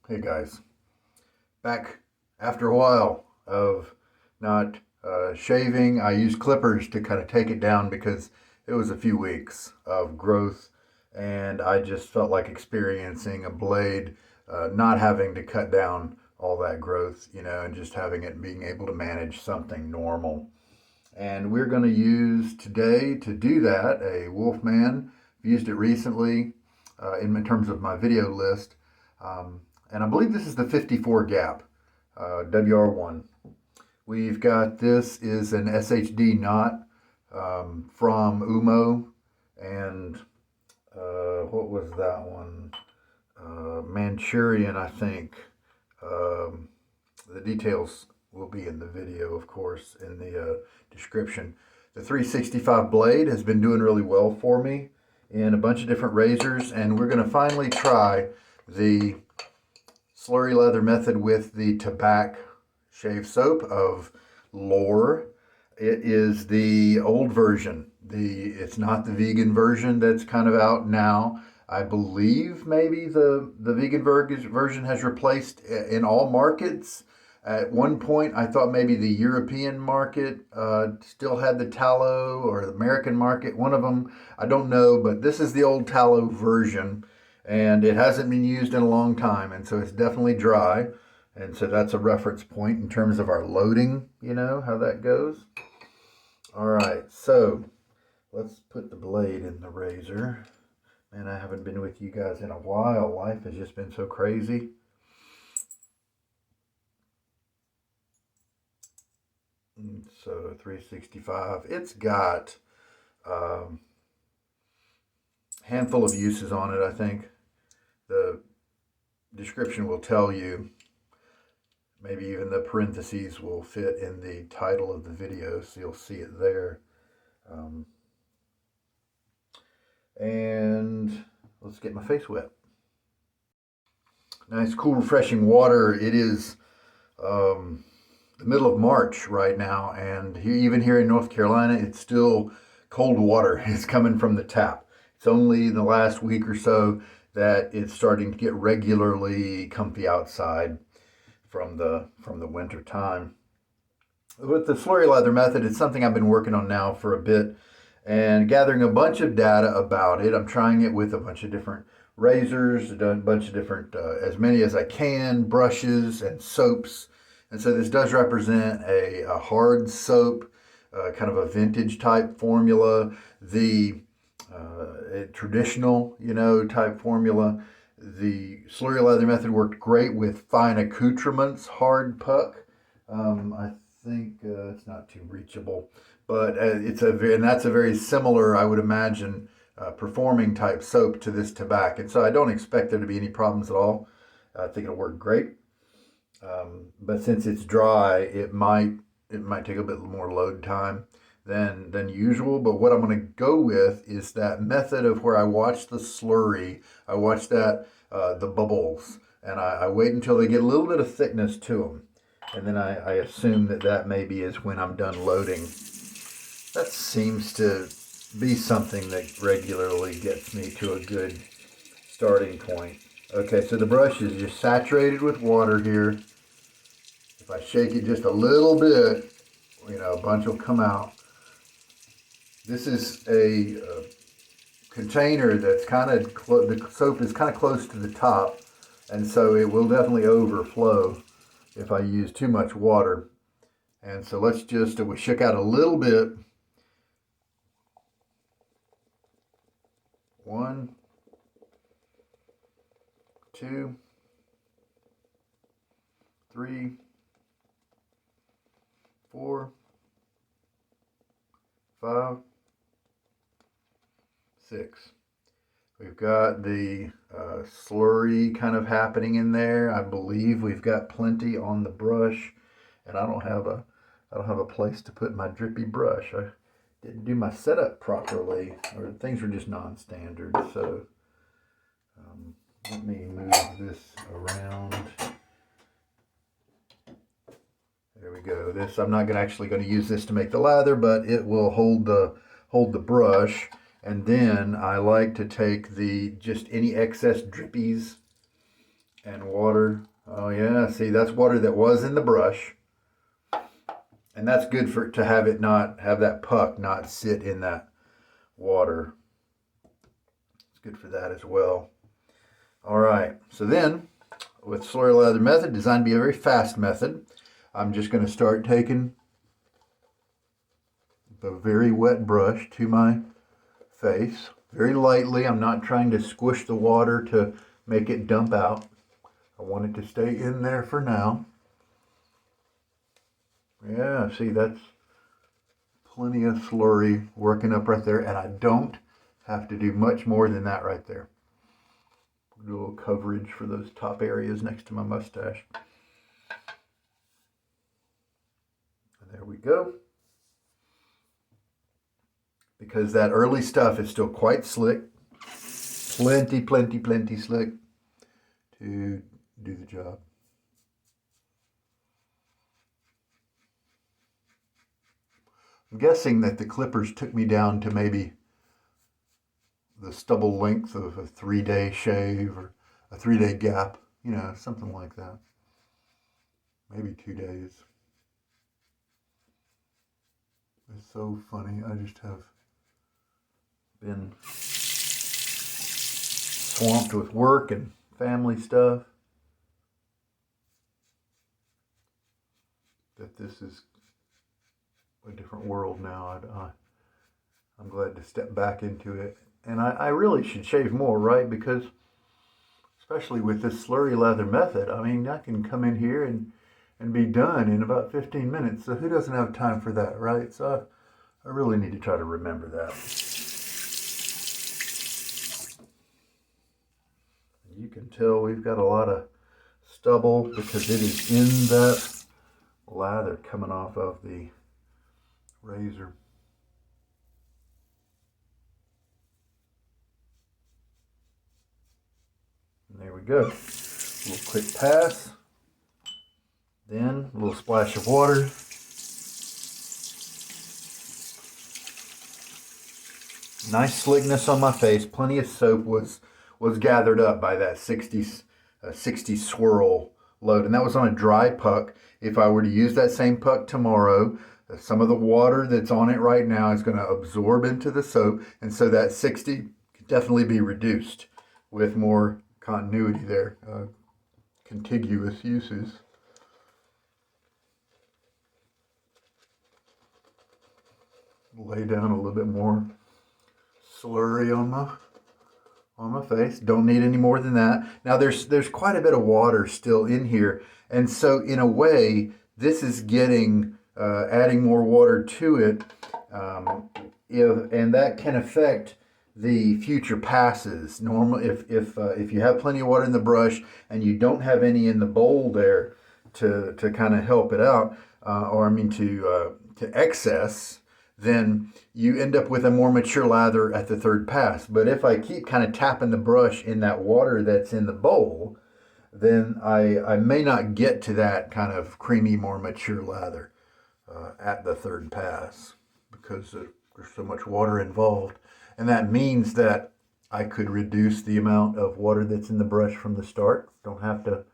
Hey guys, back after a while of not shaving. I used clippers to kind of take it down because it was a few weeks of growth and I just felt like experiencing a blade, not having to cut down all that growth, and just having it being able to manage something normal. And we're going to use today to do that a Wolfman. I've used it recently in terms of my video list. And I believe this is the 54 gap, WR1. We've got, this is an SHD knot from Oumo, and what was that one? Manchurian, I think. The details will be in the video, of course, in the description. The 365 blade has been doing really well for me in a bunch of different razors, and we're going to finally try the Slurry Lather method with the Tabac shave soap of Lore. It is the old version. It's not the vegan version that's kind of out now. I believe maybe the vegan version has replaced in all markets. At one point, I thought maybe the European market still had the tallow, or the American market, one of them. I don't know, but this is the old tallow version, and it hasn't been used in a long time, and so it's definitely dry. And so that's a reference point in terms of our loading, how that goes. All right, so let's put the blade in the razor. Man, I haven't been with you guys in a while. Life has just been so crazy. So 365, it's got a handful of uses on it, I think. The description will tell you. Maybe even the parentheses will fit in the title of the video, so you'll see it there. And let's get my face wet. Nice, cool, refreshing water. It is the middle of March right now, and even here in North Carolina, it's still cold water. It's coming from the tap. It's only the last week or so that it's starting to get regularly comfy outside from the winter time. With the Slurry Lather method, it's something I've been working on now for a bit and gathering a bunch of data about it. I'm trying it with a bunch of different razors, a bunch of different, as many as I can, brushes and soaps. And so this does represent a hard soap, kind of a vintage type formula, the traditional, type formula. The Slurry Lather method worked great with fine accoutrements, hard puck. I think it's not too reachable, but and that's a very similar, I would imagine, performing type soap to this Tabac. And so I don't expect there to be any problems at all. I think it'll work great. But since it's dry, it might take a bit more load time than usual. But what I'm going to go with is that method of where I watch the slurry, I watch that the bubbles, and I wait until they get a little bit of thickness to them, and then I assume that maybe is when I'm done loading. That seems to be something that regularly gets me to a good starting point. Okay, so the brush is just saturated with water here. If I shake it just a little bit, a bunch will come out. This is a container that's kind of, the soap is kind of close to the top, and so it will definitely overflow if I use too much water. And so let's just, we shook out a little bit. 1, 2, 3, 4, 5, 6. We've got the slurry kind of happening in there. I believe we've got plenty on the brush, and I don't have a place to put my drippy brush. I didn't do my setup properly, or things were just non-standard. So let me move this around. There we go. I'm not actually going to use this to make the lather, but it will hold the brush. And then I like to take just any excess drippies And water. Oh yeah, see, that's water that was in the brush. And that's good for to have it not have that puck not sit in that water. It's good for that as well. All right, so then with Slurry Lather method, designed to be a very fast method, I'm just going to start taking a very wet brush to my face, very lightly. I'm not trying to squish the water to make it dump out. I want it to stay in there for now. Yeah, see, that's plenty of slurry working up right there, and I don't have to do much more than that right there. Do a little coverage for those top areas next to my mustache. And there we go. Because that early stuff is still quite slick. Plenty slick to do the job. I'm guessing that the clippers took me down to maybe the stubble length of a 3-day shave or a 3-day gap, you know, something like that. Maybe 2 days. It's so funny. I just have been swamped with work and family stuff that this is a different world now. I'm glad to step back into it. And I really should shave more, right? Because especially with this Slurry Lather method, I mean, I can come in here and be done in about 15 minutes. So who doesn't have time for that, right? So I really need to try to remember that. You can tell we've got a lot of stubble because it is in that lather coming off of the razor. And there we go. A little quick pass. Then a little splash of water. Nice slickness on my face. Plenty of soap was gathered up by that 60 swirl load. And that was on a dry puck. If I were to use that same puck tomorrow, some of the water that's on it right now is going to absorb into the soap. And so that 60 could definitely be reduced with more continuity there, contiguous uses. Lay down a little bit more slurry on my face. Don't need any more than that. Now there's quite a bit of water still in here, and so in a way this is getting adding more water to it, and that can affect the future passes. Normally, if you have plenty of water in the brush and you don't have any in the bowl there to kind of help it out, or I mean to excess, then you end up with a more mature lather at the third pass. But if I keep kind of tapping the brush in that water that's in the bowl, then I may not get to that kind of creamy, more mature lather at the third pass because there's so much water involved. And that means that I could reduce the amount of water that's in the brush from the start. Don't have to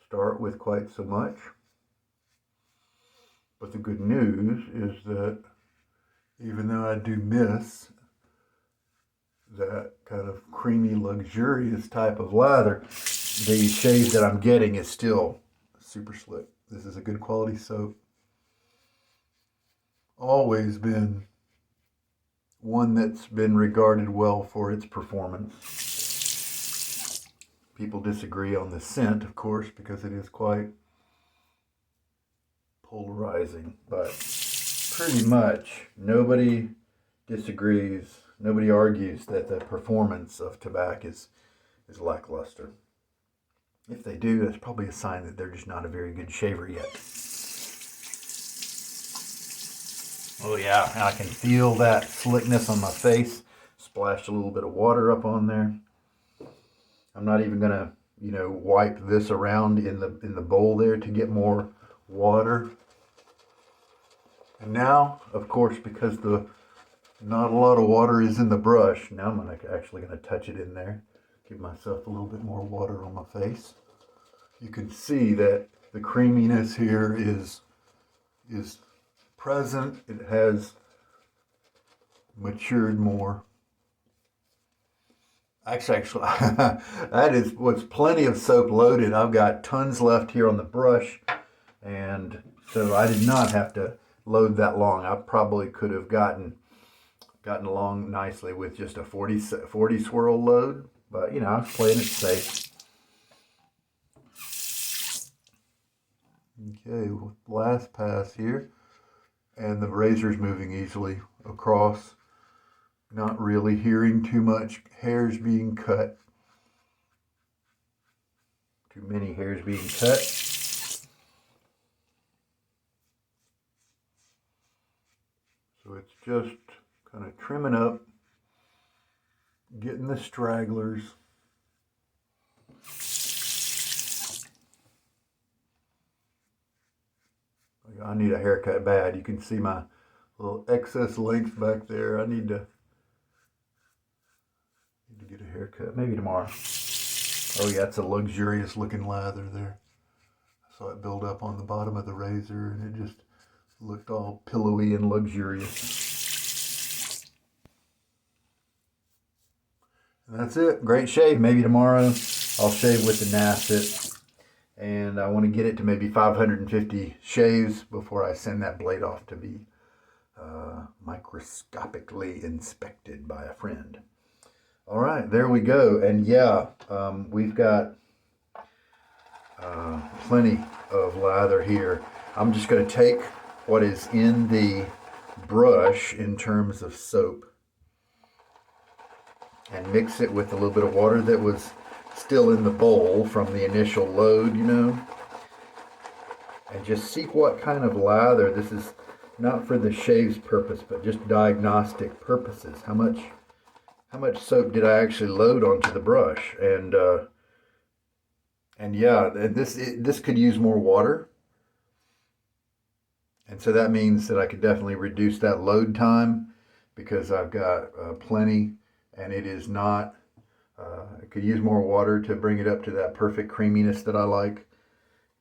start with quite so much. But the good news is that even though I do miss that kind of creamy, luxurious type of lather, the shade that I'm getting is still super slick. This is a good quality soap. Always been one that's been regarded well for its performance. People disagree on the scent, of course, because it is quite polarizing, but pretty much nobody disagrees, nobody argues that the performance of Tabac is lackluster. If they do, that's probably a sign that they're just not a very good shaver yet. Oh yeah, and I can feel that slickness on my face. Splashed a little bit of water up on there. I'm not even gonna, wipe this around in the bowl there to get more water. And now, of course, because not a lot of water is in the brush, now I'm actually gonna touch it in there. Give myself a little bit more water on my face. You can see that the creaminess here is present. It has matured more. Actually, that is what's plenty of soap loaded. I've got tons left here on the brush, and so I did not have to load that long. I probably could have gotten along nicely with just a 40 swirl load, but you know, I was playing it safe. Okay, last pass here, and the razor's moving easily across. Not really hearing too much hairs being cut. Too many hairs being cut. So it's just kind of trimming up, getting the stragglers. I need a haircut bad. You can see my little excess length back there. I need to get a haircut, maybe tomorrow. Oh yeah, it's a luxurious looking lather there. I saw it build up on the bottom of the razor and it just looked all pillowy and luxurious. And that's it. Great shave. Maybe tomorrow I'll shave with the Nasset. And I want to get it to maybe 550 shaves before I send that blade off to be microscopically inspected by a friend. All right, there we go. And yeah, we've got plenty of lather here. I'm just going to take what is in the brush in terms of soap and mix it with a little bit of water that was still in the bowl from the initial load, you know, and just see what kind of lather. This is not for the shave's purpose, but just diagnostic purposes. How much soap did I actually load onto the brush? And yeah, this could use more water, and so that means that I could definitely reduce that load time because I've got plenty, and it is not. I could use more water to bring it up to that perfect creaminess that I like.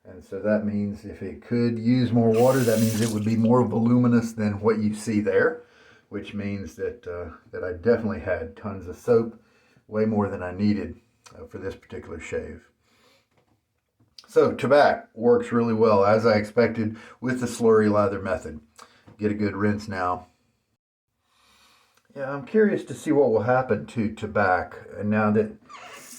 And so that means if it could use more water, that means it would be more voluminous than what you see there, which means that I definitely had tons of soap, way more than I needed for this particular shave. So Tabac works really well, as I expected, with the Slurry Lather method. Get a good rinse now. Yeah, I'm curious to see what will happen to Tabac now that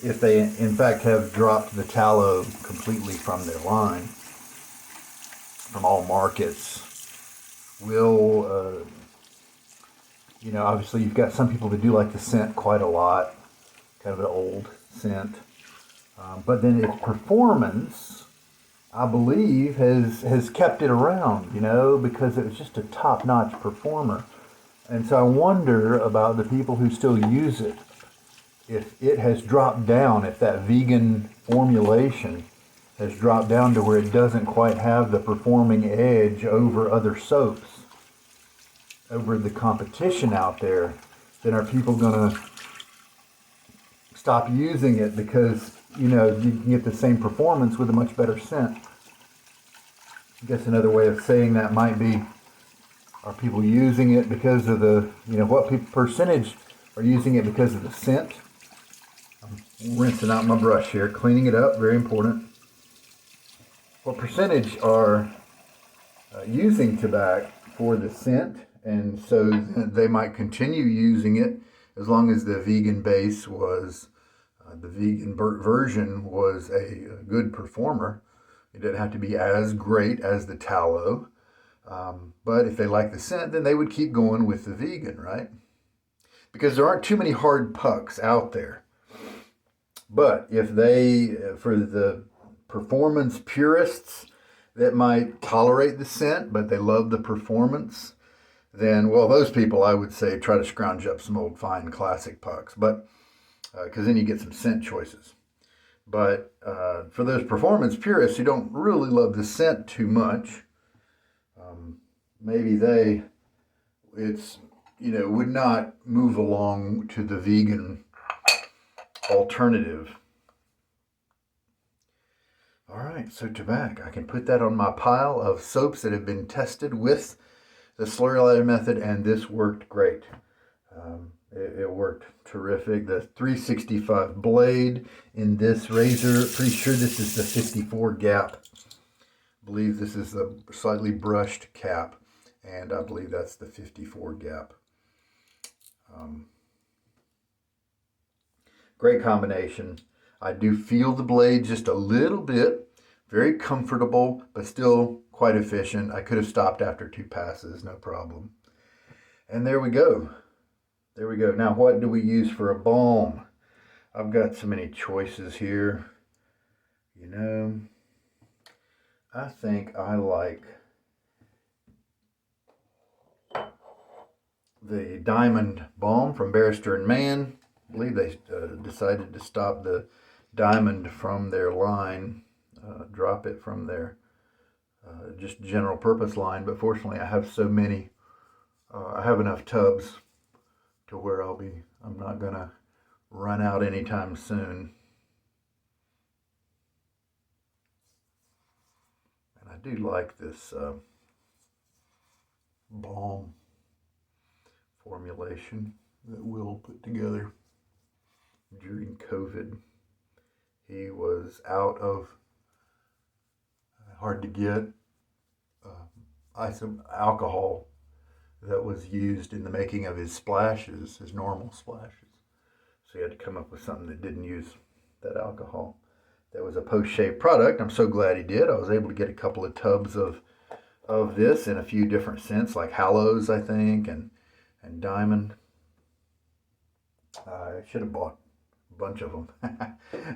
if they in fact have dropped the tallow completely from their line, from all markets. Will, you know, obviously you've got some people that do like the scent quite a lot, kind of an old scent. But then its performance, I believe, has kept it around, you know, because it was just a top-notch performer. And so I wonder about the people who still use it, if it has dropped down, if that vegan formulation has dropped down to where it doesn't quite have the performing edge over other soaps, over the competition out there, then are people going to stop using it because, you know, you can get the same performance with a much better scent? I guess another way of saying that might be, are people using it because of the, you know, what percentage are using it because of the scent? I'm rinsing out my brush here, cleaning it up, very important. What percentage are using Tabac for the scent, and so they might continue using it as long as the vegan base was, the vegan version was a good performer. It didn't have to be as great as the tallow. But if they like the scent, then they would keep going with the vegan, right? Because there aren't too many hard pucks out there. But if they, for the performance purists that might tolerate the scent, but they love the performance, then, well, those people, I would say, try to scrounge up some old fine classic pucks, but because then you get some scent choices. But for those performance purists who don't really love the scent too much, maybe it's, you know, would not move along to the vegan alternative. All right, so Tabac, I can put that on my pile of soaps that have been tested with the Slurry Lather method, and this worked great. It worked terrific. The 365 blade in this razor, pretty sure this is the 54 gap. I believe this is the slightly brushed cap, and I believe that's the 54 gap. Great combination. I do feel the blade just a little bit, very comfortable, but still quite efficient. I could have stopped after 2 passes, no problem. And there we go. There we go. Now, what do we use for a balm? I've got so many choices here. You know, I think I like the Diamond Balm from Barrister and Mann. I believe they decided to stop the Diamond from their line, drop it from their just general purpose line. But fortunately, I have so many. I have enough tubs to where I'm not gonna run out anytime soon. And I do like this balm formulation that Will put together during COVID. He was out of hard to get alcohol that was used in the making of his splashes, his normal splashes. So he had to come up with something that didn't use that alcohol. That was a post-shave product. I'm so glad he did. I was able to get a couple of tubs of this in a few different scents, like Hallows, I think, and Diamond. I should have bought a bunch of them.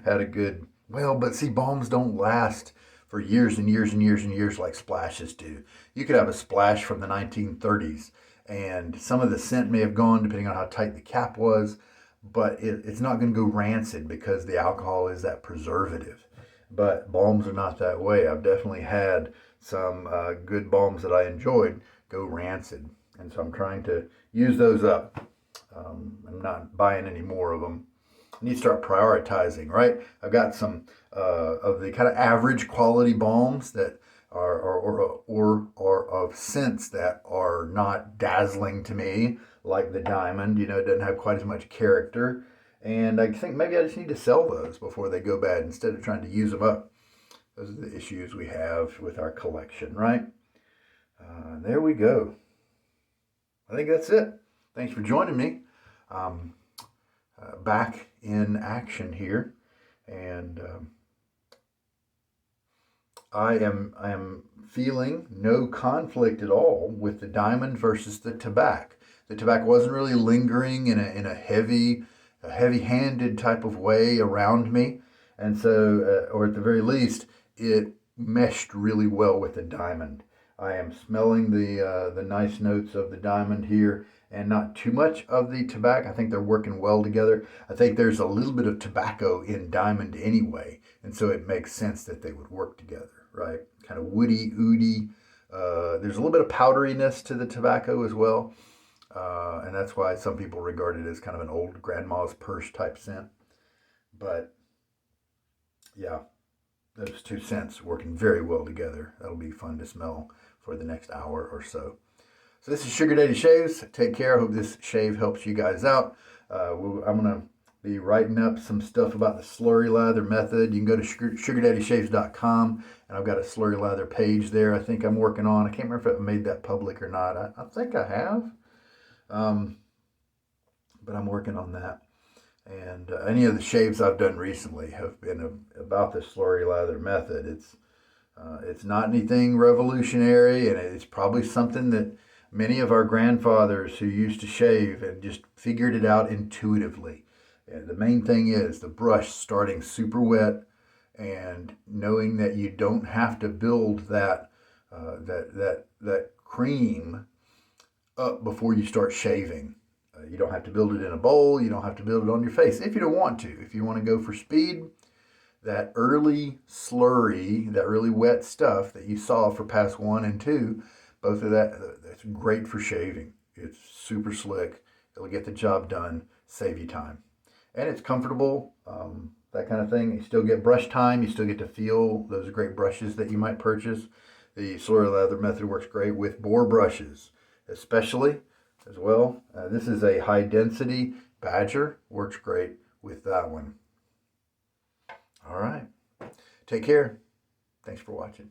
Had a good, well, but see, balms don't last for years and years and years and years like splashes do. You could have a splash from the 1930s, and some of the scent may have gone depending on how tight the cap was, but it's not going to go rancid because the alcohol is that preservative. But balms are not that way. I've definitely had some good balms that I enjoyed go rancid, and so I'm trying to use those up. I'm not buying any more of them. I need to start prioritizing, right? I've got some of the kind of average quality balms that are of scents that are not dazzling to me, like the Diamond. You know, it doesn't have quite as much character. And I think maybe I just need to sell those before they go bad instead of trying to use them up. Those are the issues we have with our collection, right? There we go. I think that's it. Thanks for joining me. Back in action here, and I am feeling no conflict at all with the Diamond versus the Tabac. The Tabac wasn't really lingering in a heavy-handed type of way around me, and so, or at the very least, it meshed really well with the Diamond. I am smelling the nice notes of the Diamond here, and not too much of the Tabac. I think they're working well together. I think there's a little bit of tobacco in Diamond anyway, and so it makes sense that they would work together, right? Kind of woody, oody. There's a little bit of powdery-ness to the tobacco as well, and that's why some people regard it as kind of an old grandma's purse type scent. But yeah, those two scents working very well together. That'll be fun to smell for the next hour or so. So this is Sugar Daddy Shaves. Take care. I hope this shave helps you guys out. I'm going to be writing up some stuff about the Slurry Lather method. You can go to sugardaddyshaves.com, and I've got a Slurry Lather page there I think I'm working on. I can't remember if I've made that public or not. I think I have, but I'm working on that. And any of the shaves I've done recently have been about the Slurry Lather method. It's not anything revolutionary, and it's probably something that many of our grandfathers who used to shave and just figured it out intuitively. And the main thing is the brush starting super wet and knowing that you don't have to build that cream up before you start shaving. You don't have to build it in a bowl. You don't have to build it on your face if you don't want to. If you want to go for speed, that early slurry, that really wet stuff that you saw for pass 1 and 2, both of that's great for shaving. It's super slick. It'll get the job done, save you time. And it's comfortable. that kind of thing. You still get brush time. You still get to feel those great brushes that you might purchase. The Slurry Lather method works great with bore brushes, especially as well. This is a high density Badger. Works great with that one. All right. Take care. Thanks for watching.